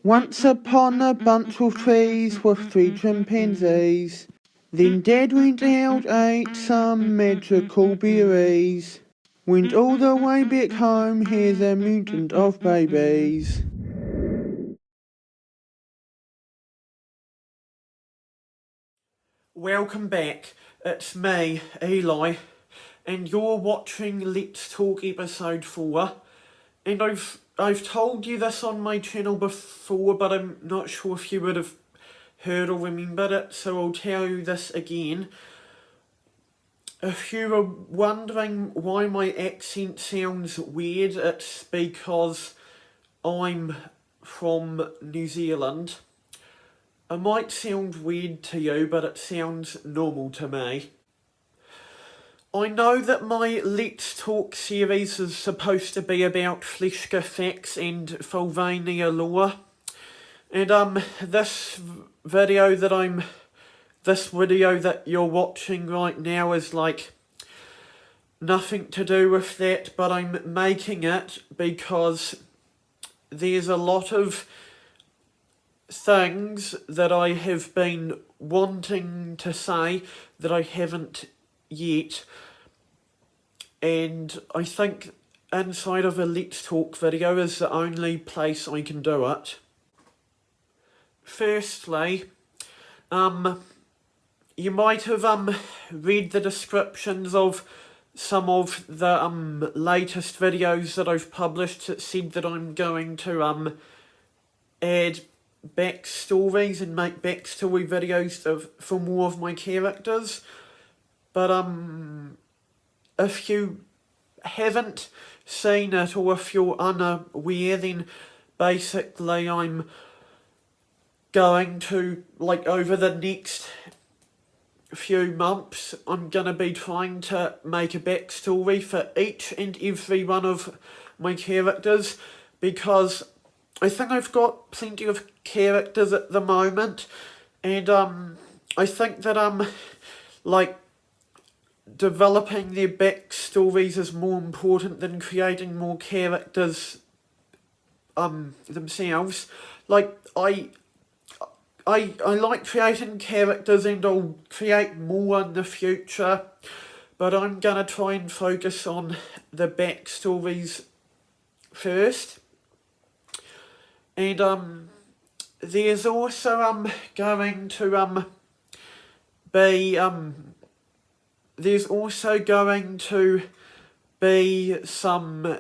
Once upon a bunch of trees with 3 chimpanzees. Then Dad went out, ate some magical berries. Went all the way back home, here's a mutant of babies. Welcome back, it's me, Eli, and you're watching Let's Talk episode 4. And I've told you this on my channel before, but I'm not sure if you would have heard or remembered it, so I'll tell you this again. If you were wondering why my accent sounds weird, it's because I'm from New Zealand. It might sound weird to you, but it sounds normal to me. I know that my Let's Talk series is supposed to be about Fleshker facts and Farlvania lore. And this video that you're watching right now is like nothing to do with that, but I'm making it because there's a lot of things that I have been wanting to say that I haven't yet, and I think inside of a Let's Talk video is the only place I can do it. Firstly, you might have read the descriptions of some of the latest videos that I've published that said that I'm going to add backstories and make backstory videos for more of my characters. But if you haven't seen it, or if you're unaware, then basically I'm going to, like, over the next few months, I'm going to be trying to make a backstory for each and every one of my characters, because I think I've got plenty of characters at the moment, and I think that like developing their backstories is more important than creating more characters themselves. Like I like creating characters, and I'll create more in the future, but I'm gonna try and focus on the backstories first. And there's also going to be some,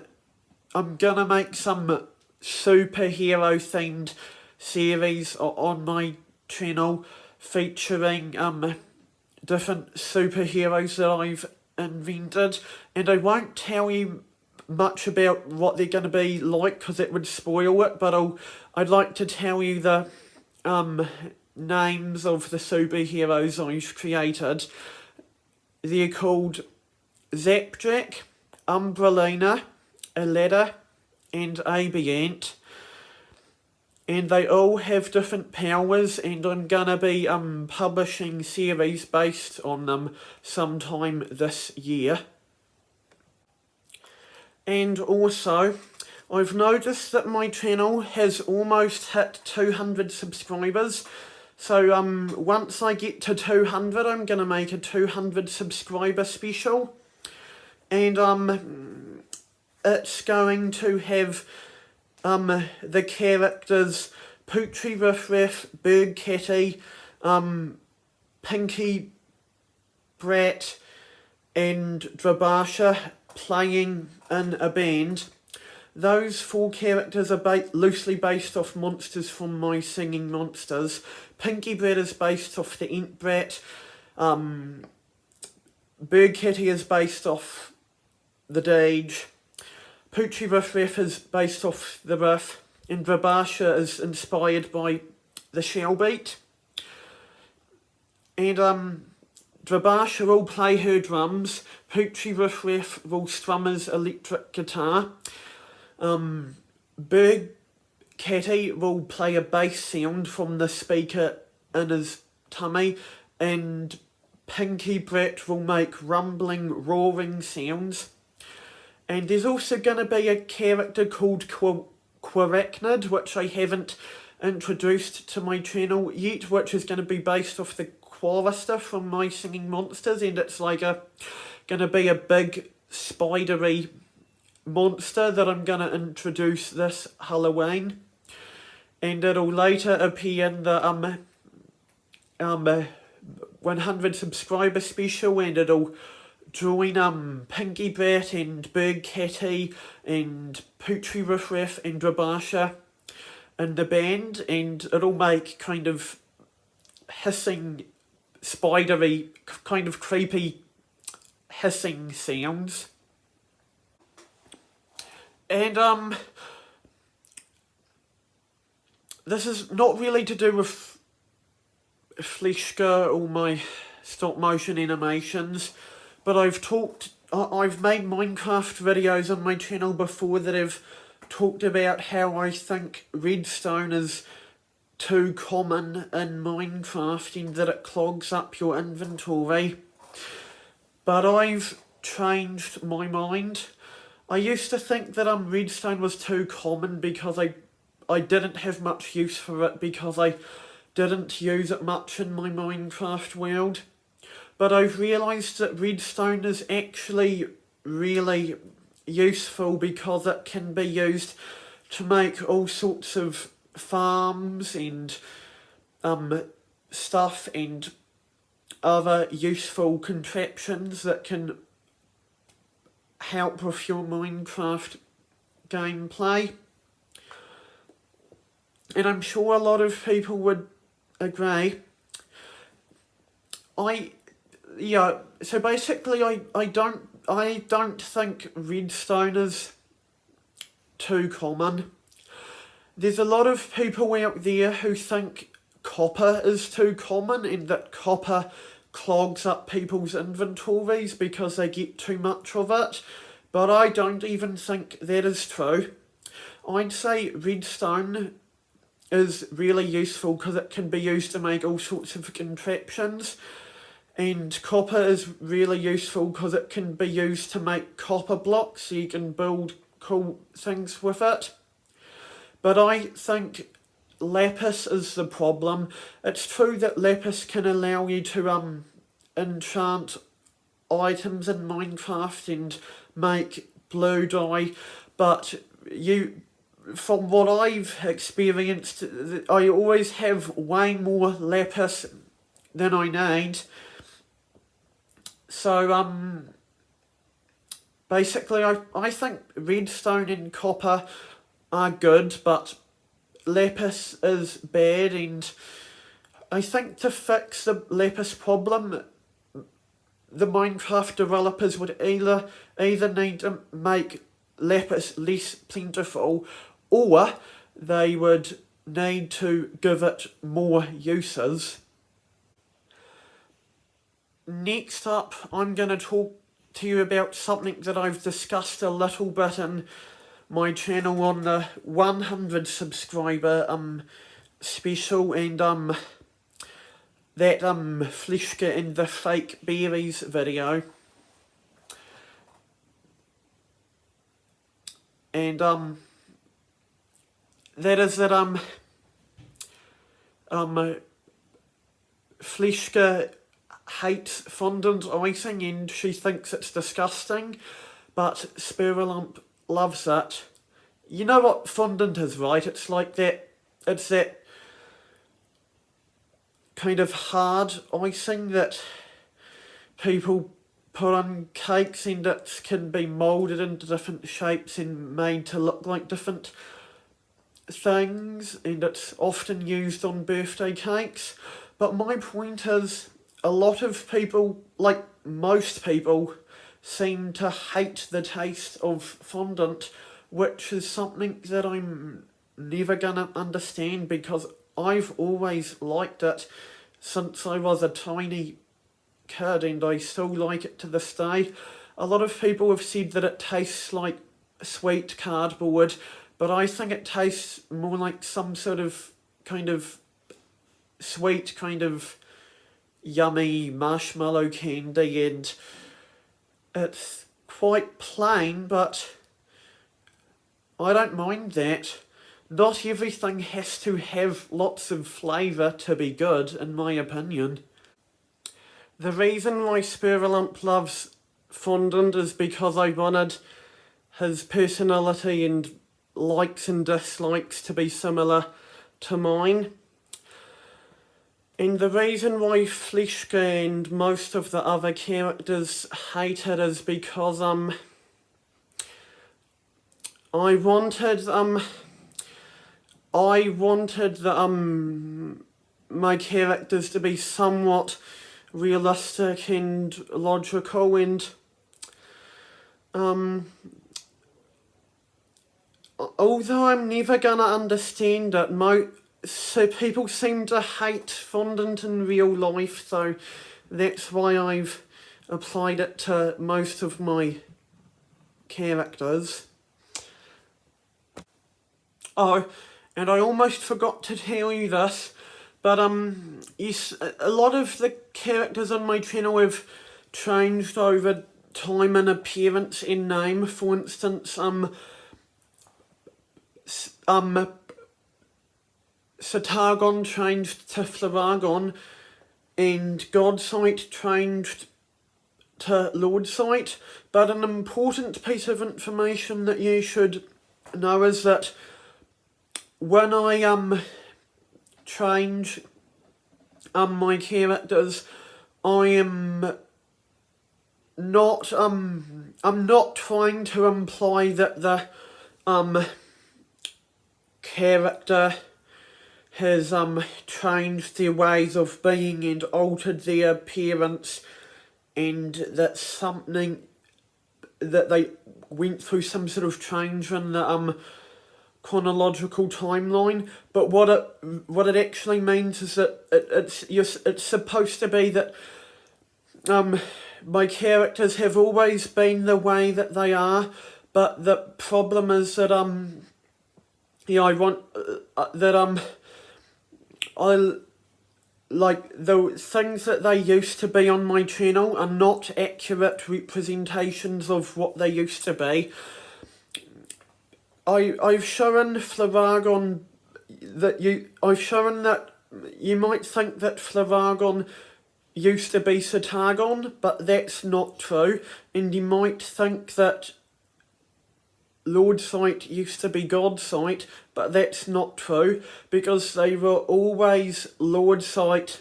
I'm gonna make some superhero themed series on my channel featuring different superheroes that I've invented, and I won't tell you much about what they're going to be like because it would spoil it, but I'd like to tell you the names of the superheroes I've created. They're called Zapjack, Umbrellina, Aletta, and Abiant, and they all have different powers, and I'm gonna be publishing series based on them sometime this year. And also, I've noticed that my channel has almost hit 200 subscribers. So once I get to 200, I'm going to make a 200 subscriber special. And it's going to have the characters Poochie Riff Riff, Bird Catty, Pinky Brat, and Drabasha playing in a band. Those 4 characters are loosely based off monsters from my Singing Monsters. Pinky Brat is based off the Ent Brat. Bird Catty is based off the Dage. Poochie Riff Riff is based off the Riff. And Drabasha is inspired by the Shell Beat. And Drabasha will play her drums, Poochie Riff Riff will strum his electric guitar, Bird Catty will play a bass sound from the speaker in his tummy, and Pinky Brat will make rumbling, roaring sounds. And there's also going to be a character called Quarachnid, which I haven't introduced to my channel yet, which is going to be based off the chorister from My Singing Monsters, and it's like going to be a big spidery monster that I'm going to introduce this Halloween, and it'll later appear in the 100 subscriber special, and it'll join Pinky Brat and Big Catty and Poochie Riff Raff and Rabasha in the band, and it'll make kind of hissing, spidery, kind of creepy hissing sounds. And this is not really to do with Fleshker or my stop motion animations, but I've made Minecraft videos on my channel before that have talked about how I think redstone is too common in Minecraft and that it clogs up your inventory. But I've changed my mind. I used to think that redstone was too common because I didn't have much use for it, because I didn't use it much in my Minecraft world. But I've realised that redstone is actually really useful because it can be used to make all sorts of farms and stuff and other useful contraptions that can help with your Minecraft gameplay. And I'm sure a lot of people would agree. So basically I don't think redstone is too common. There's a lot of people out there who think copper is too common and that copper clogs up people's inventories because they get too much of it, but I don't even think that is true. I'd say redstone is really useful because it can be used to make all sorts of contraptions, and copper is really useful because it can be used to make copper blocks so you can build cool things with it. But I think lapis is the problem. It's true that lapis can allow you to enchant items in Minecraft and make blue dye, but from what I've experienced, I always have way more lapis than I need. So basically I think redstone and copper are good, but lapis is bad, and I think to fix the lapis problem, the Minecraft developers would either need to make lapis less plentiful, or they would need to give it more uses. Next up, I'm going to talk to you about something that I've discussed a little bit in my channel on the 100 subscriber special, and that Fleshker and the fake berries video. And that is that Fleshker hates fondant icing and she thinks it's disgusting, but Spirulump loves it. You know what fondant is, right? It's like that, it's that kind of hard icing that people put on cakes, and it can be moulded into different shapes and made to look like different things, and it's often used on birthday cakes. But my point is, a lot of people, like most people, seem to hate the taste of fondant, which is something that I'm never gonna understand, because I've always liked it since I was a tiny kid, and I still like it to this day. A lot of people have said that it tastes like sweet cardboard, but I think it tastes more like some sort of kind of sweet, kind of yummy marshmallow candy, and it's quite plain, but I don't mind that. not everything has to have lots of flavour to be good, in my opinion. The reason why Spurlump loves fondant is because I wanted his personality and likes and dislikes to be similar to mine. And the reason why Fleshker and most of the other characters hate it is because I wanted my characters to be somewhat realistic and logical, and although I'm never gonna understand it, so people seem to hate fondant in real life, so that's why I've applied it to most of my characters. Oh, and I almost forgot to tell you this, but yes, a lot of the characters on my channel have changed over time in appearance and name. For instance, Satagon changed to Flaragon, and Godsight changed to Lordsight. But an important piece of information that you should know is that when I change my characters, I'm not trying to imply that the character has changed their ways of being and altered their appearance, and that's something that they went through some sort of change in the chronological timeline. But what it actually means is that it's supposed to be that my characters have always been the way that they are, but the problem is that I want that I like the things that they used to be on my channel are not accurate representations of what they used to be. I've shown Flaragon I've shown that you might think that Flaragon used to be Satagon, but that's not true, and you might think that Lordsight used to be Godsight, but that's not true, because they were always Lordsight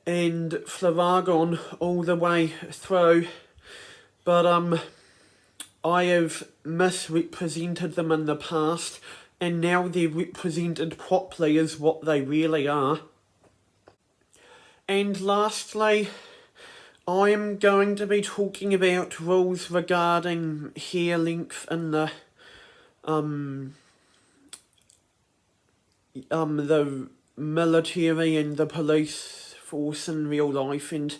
and Flaragon all the way through, but I have misrepresented them in the past, and now they're represented properly as what they really are. And lastly, I am going to be talking about rules regarding hair length in the military and the police force in real life, and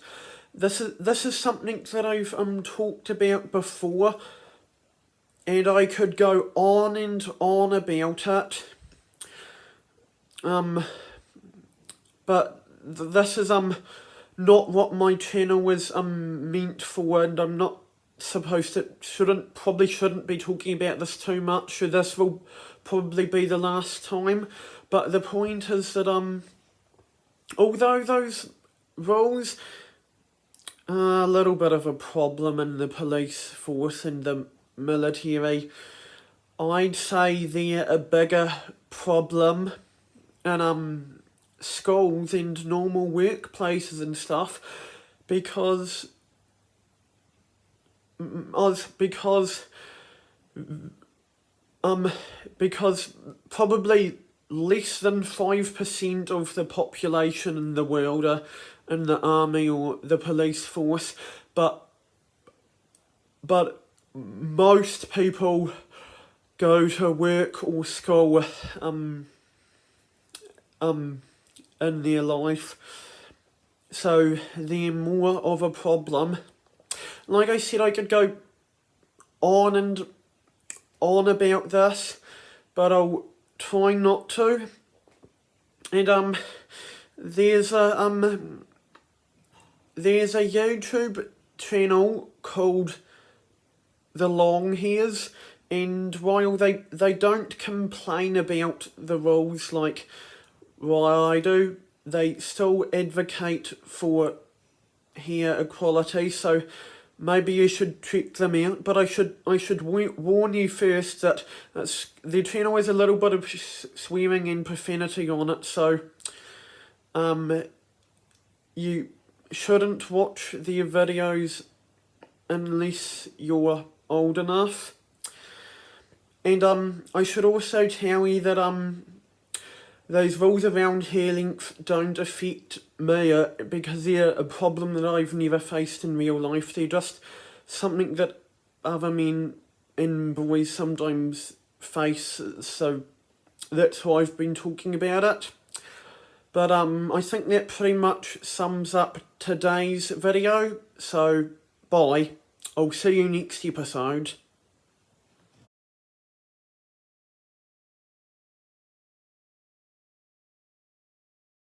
this is something that I've talked about before, and I could go on and on about it, but this is not what my channel was meant for, and I'm not supposed to probably shouldn't be talking about this too much, so this will probably be the last time. But the point is that although those rules are a little bit of a problem in the police force and the military, I'd say they're a bigger problem in schools and normal workplaces and stuff, because probably less than 5% of the population in the world are in the army or the police force, but most people go to work or school in their life, so they're more of a problem. Like I said, I could go on and on about this, but I'll try not to. And there's a YouTube channel called The Long Hairs, And while they don't complain about the rules like what I do, they still advocate for hair equality, so maybe you should check them out. But I should warn you first that their channel has a little bit of swearing and profanity on it, so you shouldn't watch their videos unless you're old enough. And I should also tell you that those rules around hair length don't affect me because they're a problem that I've never faced in real life. They're just something that other men and boys sometimes face, so that's why I've been talking about it. But I think that pretty much sums up today's video, so bye. I'll see you next episode.